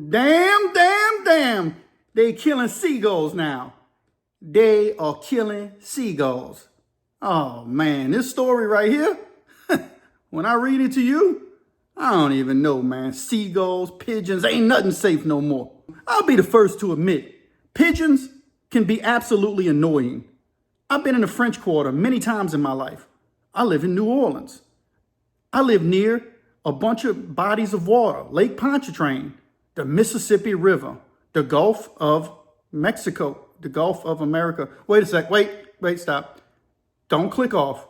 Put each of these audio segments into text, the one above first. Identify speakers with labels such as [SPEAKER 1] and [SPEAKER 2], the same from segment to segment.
[SPEAKER 1] Damn, damn, damn. They killing seagulls now. They are killing seagulls. Oh man, this story right here, when I read it to you, I don't even know, man. Seagulls, pigeons, ain't nothing safe no more. I'll be the first to admit, pigeons can be absolutely annoying. I've been in the French Quarter many times in my life. I live in New Orleans. I live near a bunch of bodies of water, Lake Pontchartrain, the Mississippi River, the Gulf of Mexico, the Gulf of America. Wait a sec, wait, stop. Don't click off.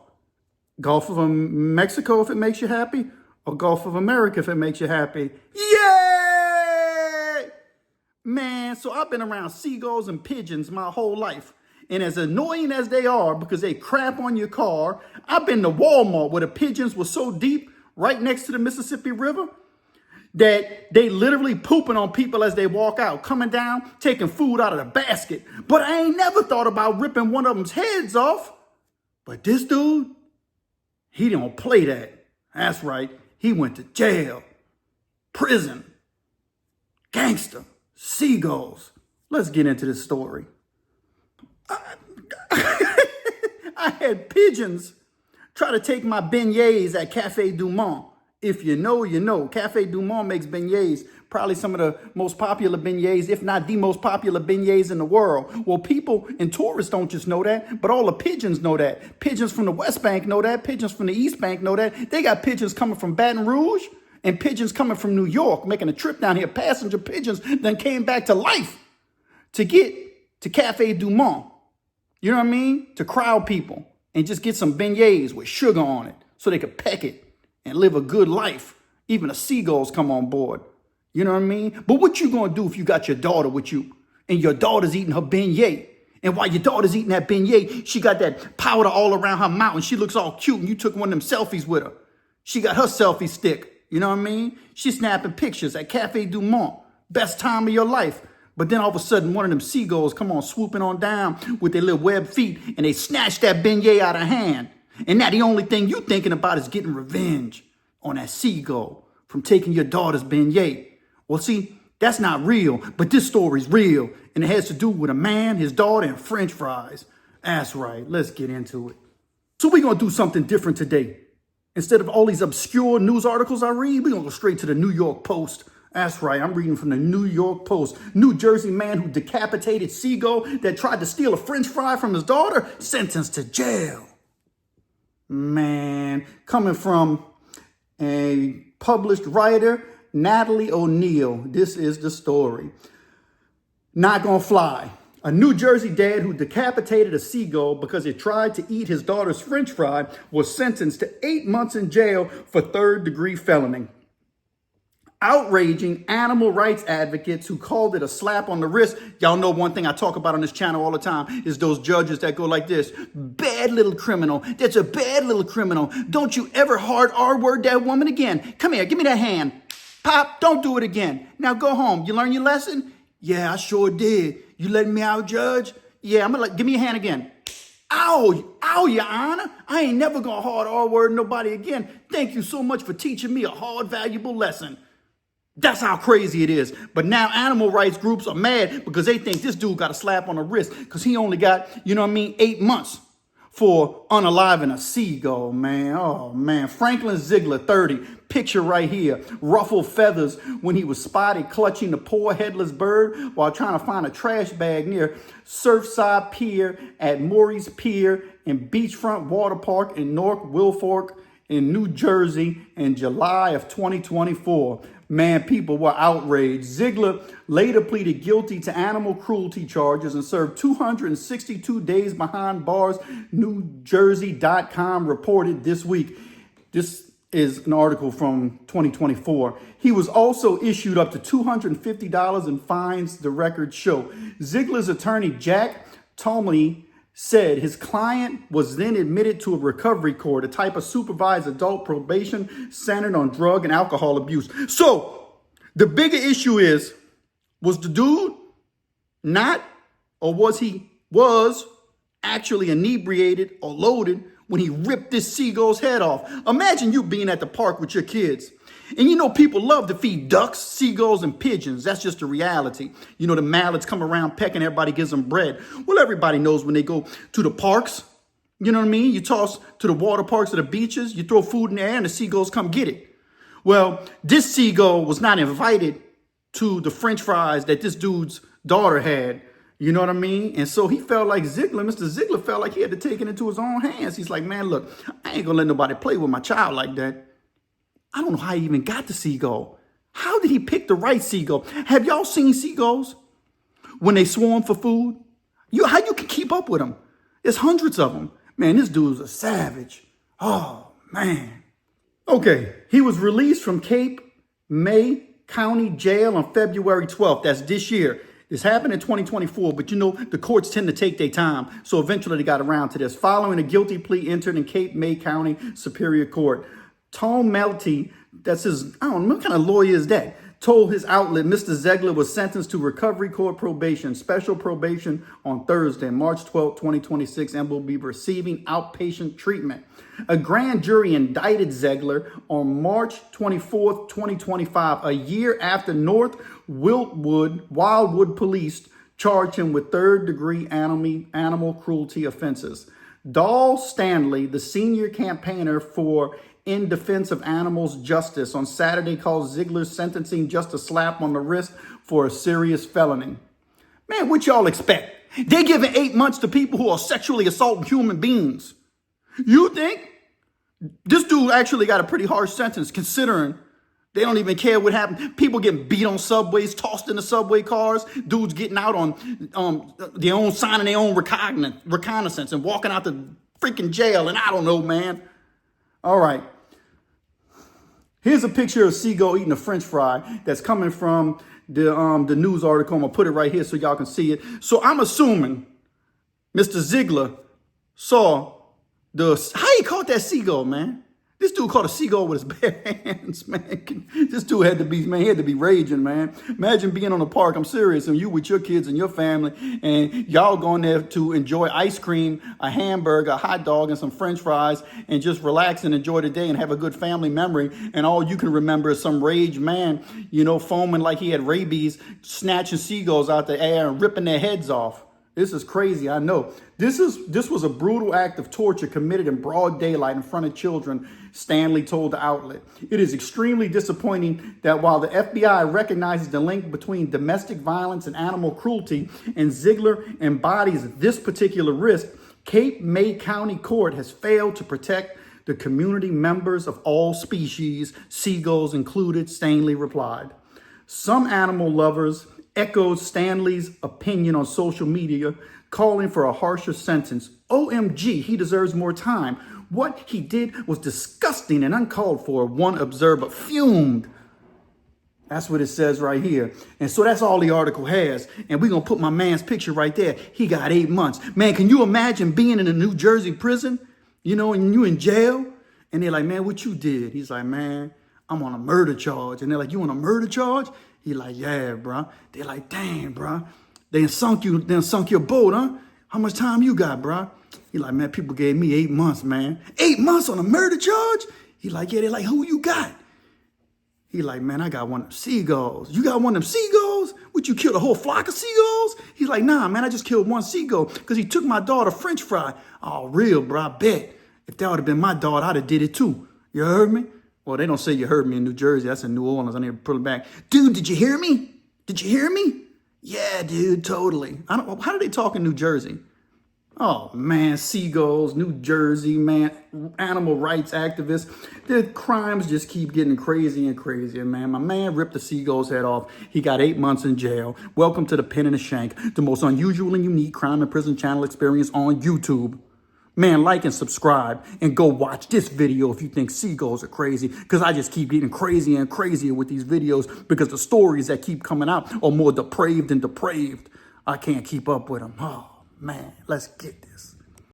[SPEAKER 1] Gulf of Mexico if it makes you happy, or Gulf of America if it makes you happy. Yay! Man, so I've been around seagulls and pigeons my whole life. And as annoying as they are because they crap on your car, I've been to Walmart where the pigeons were so deep right next to the Mississippi River that they literally pooping on people as they walk out, coming down, taking food out of the basket. But I ain't never thought about ripping one of them's heads off. But this dude, he don't play that. That's right. He went to jail, prison, gangster, seagulls. Let's get into this story. I had pigeons try to take my beignets at Cafe Du Monde. If you know, you know. Cafe Du Monde makes beignets, probably some of the most popular beignets, if not the most popular beignets in the world. Well, people and tourists don't just know that, but all the pigeons know that. Pigeons from the West Bank know that. Pigeons from the East Bank know that. They got pigeons coming from Baton Rouge and pigeons coming from New York, making a trip down here. Passenger pigeons then came back to life to get to Cafe Du Monde. You know what I mean? To crowd people and just get some beignets with sugar on it so they could peck it and live a good life. Even the seagulls come on board. You know what I mean? But what you gonna do if you got your daughter with you and your daughter's eating her beignet? And while your daughter's eating that beignet, she got that powder all around her mouth and she looks all cute and you took one of them selfies with her. She got her selfie stick. You know what I mean? She's snapping pictures at Cafe Du Monde. Best time of your life. But then all of a sudden, one of them seagulls come on swooping on down with their little webbed feet and they snatch that beignet out of hand. And now the only thing you thinking about is getting revenge on that seagull from taking your daughter's beignet. Well, see, that's not real, but this story's real. And it has to do with a man, his daughter, and French fries. That's right. Let's get into it. So we're going to do something different today. Instead of all these obscure news articles I read, we're going to go straight to the New York Post. That's right, I'm reading from the New York Post. New Jersey man who decapitated seagull that tried to steal a French fry from his daughter, sentenced to jail. Man, coming from a published writer, Natalie O'Neill, this is the story. Not gonna fly. A New Jersey dad who decapitated a seagull because it tried to eat his daughter's French fry was sentenced to 8 months in jail for third-degree felony. Outraging animal rights advocates who called it a slap on the wrist. Y'all know one thing I talk about on this channel all the time is those judges that go like this. Bad little criminal. That's a bad little criminal. Don't you ever hard R-word that woman again. Come here, give me that hand. Pop, don't do it again. Now go home. You learn your lesson? Yeah, I sure did. You letting me out, Judge? Yeah, I'm gonna give me your hand again. Ow, Your Honor. I ain't never gonna hard R-word nobody again. Thank you so much for teaching me a hard, valuable lesson. That's how crazy it is. But now animal rights groups are mad because they think this dude got a slap on the wrist because he only got, 8 months for unaliving a seagull, man. Oh, man. Franklin Ziegler, 30. Picture right here. Ruffled feathers when he was spotted clutching the poor headless bird while trying to find a trash bag near Surfside Pier at Maury's Pier and Beachfront Water Park in North Wilfork in New Jersey in July of 2024. Man, people were outraged. Ziegler later pleaded guilty to animal cruelty charges and served 262 days behind bars, NewJersey.com reported this week. This is an article from 2024. He was also issued up to $250 in fines, the records show. Ziegler's attorney, Jack Tomley, said his client was then admitted to a recovery court, a type of supervised adult probation centered on drug and alcohol abuse. So the bigger issue is, was the dude not, or was actually inebriated or loaded when he ripped this seagull's head off? Imagine you being at the park with your kids And you know, people love to feed ducks, seagulls, and pigeons. That's just the reality. You know, the mallards come around pecking, everybody gives them bread. Well, everybody knows when they go to the parks, you know what I mean? You toss to the water parks or the beaches, you throw food in the air and the seagulls come get it. Well, this seagull was not invited to the French fries that this dude's daughter had. You know what I mean? And so he felt like Mr. Ziegler felt like he had to take it into his own hands. He's like, man, look, I ain't gonna let nobody play with my child like that. I don't know how he even got the seagull. How did he pick the right seagull? Have y'all seen seagulls when they swarm for food? How you can keep up with them? There's hundreds of them. Man, this dude's a savage. Oh, man. Okay, he was released from Cape May County Jail on February 12th. That's this year. This happened in 2024, but you know, the courts tend to take their time. So eventually they got around to this. Following a guilty plea entered in Cape May County Superior Court, Tom Melty, that's his, I don't know, what kind of lawyer is that? Told his outlet Mr. Ziegler was sentenced to recovery court probation, special probation on Thursday, March 12, 2026, and will be receiving outpatient treatment. A grand jury indicted Ziegler on March 24, 2025, a year after North Wildwood police charged him with third-degree animal cruelty offenses. Dahl Stanley, the senior campaigner for In Defense of Animals Justice, on Saturday called Ziegler's sentencing just a slap on the wrist for a serious felony. Man, what y'all expect? They giving 8 months to people who are sexually assaulting human beings. You think this dude actually got a pretty harsh sentence considering they don't even care what happened? People getting beat on subways, tossed in the subway cars, dudes getting out on their own, signing their own reconnaissance and walking out the freaking jail. And I don't know, man. All right. Here's a picture of Seagull eating a French fry that's coming from the news article. I'm going to put it right here so y'all can see it. So I'm assuming Mr. Ziegler saw how he caught that seagull, man. This dude caught a seagull with his bare hands, man. This dude had to be raging, man. Imagine being on a park, I'm serious, and you with your kids and your family, and y'all going there to enjoy ice cream, a hamburger, a hot dog, and some French fries, and just relax and enjoy the day and have a good family memory, and all you can remember is some rage man, you know, foaming like he had rabies, snatching seagulls out the air and ripping their heads off. This is crazy, I know. This was a brutal act of torture committed in broad daylight in front of children, Stanley told the outlet. It is extremely disappointing that while the FBI recognizes the link between domestic violence and animal cruelty, and Ziegler embodies this particular risk, Cape May County Court has failed to protect the community members of all species, seagulls included, Stanley replied. Some animal lovers echoed Stanley's opinion on social media, calling for a harsher sentence. OMG, he deserves more time. What he did was disgusting and uncalled for, one observer fumed. That's what it says right here. And so that's all the article has. And we're going to put my man's picture right there. He got 8 months. Man, can you imagine being in a New Jersey prison, you know, and you in jail? And they're like, man, what you did? He's like, man, I'm on a murder charge. And they're like, you on a murder charge? He like, yeah, bro. They're like, damn, bro. They sunk your boat, huh? How much time you got, bro? He like, man, people gave me 8 months, man. 8 months on a murder charge? He like, yeah. They're like, who you got? He like, man, I got one of them seagulls. You got one of them seagulls? Would you kill a whole flock of seagulls? He's like, nah, man, I just killed one seagull because he took my daughter French fry. Oh, real, bro, I bet. If that would have been my daughter, I'd have did it too. You heard me? Well, they don't say you heard me in New Jersey. That's in New Orleans. I need to pull it back. Dude, did you hear me? Did you hear me? Yeah, dude, totally. How do they talk in New Jersey? Oh, man, seagulls, New Jersey, man, animal rights activists. The crimes just keep getting crazy and crazier, man. My man ripped the seagull's head off. He got 8 months in jail. Welcome to the Pen and the Shank, the most unusual and unique crime and prison channel experience on YouTube. Man, like and subscribe and go watch this video if you think seagulls are crazy, because I just keep getting crazier and crazier with these videos because the stories that keep coming out are more depraved than depraved. I can't keep up with them. Oh, man, let's get this.